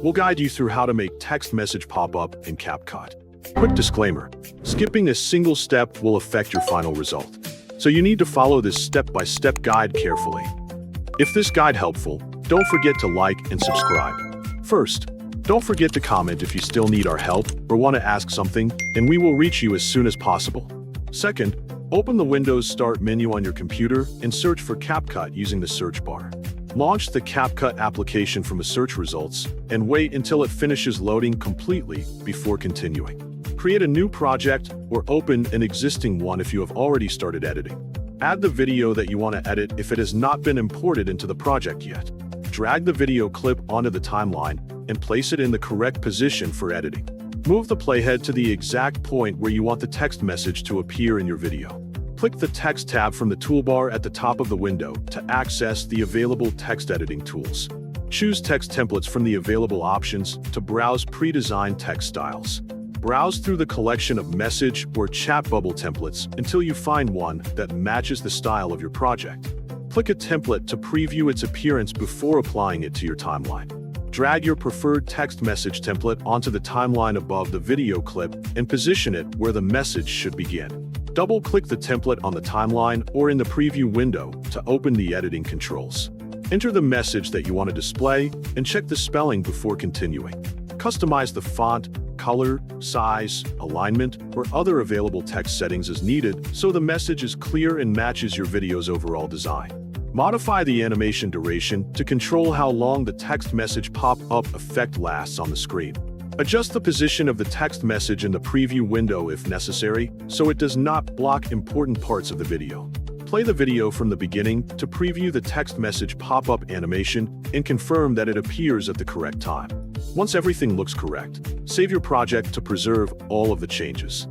We'll guide you through how to make text message pop up in CapCut. Quick disclaimer, skipping a single step will affect your final result, so you need to follow this step-by-step guide carefully. If this guide helpful, don't forget to like and subscribe. First, don't forget to comment if you still need our help or want to ask something, and we will reach you as soon as possible. Second, open the Windows Start menu on your computer and search for CapCut using the search bar. Launch the CapCut application from the search results and wait until it finishes loading completely before continuing. Create a new project or open an existing one if you have already started editing. Add the video that you want to edit if it has not been imported into the project yet. Drag the video clip onto the timeline and place it in the correct position for editing. Move the playhead to the exact point where you want the text message to appear in your video. Click the Text tab from the toolbar at the top of the window to access the available text editing tools. Choose text templates from the available options to browse pre-designed text styles. Browse through the collection of message or chat bubble templates until you find one that matches the style of your project. Click a template to preview its appearance before applying it to your timeline. Drag your preferred text message template onto the timeline above the video clip and position it where the message should begin. Double-click the template on the timeline or in the preview window to open the editing controls. Enter the message that you want to display and check the spelling before continuing. Customize the font, color, size, alignment, or other available text settings as needed so the message is clear and matches your video's overall design. Modify the animation duration to control how long the text message pop-up effect lasts on the screen. Adjust the position of the text message in the preview window if necessary, so it does not block important parts of the video. Play the video from the beginning to preview the text message pop-up animation and confirm that it appears at the correct time. Once everything looks correct, save your project to preserve all of the changes.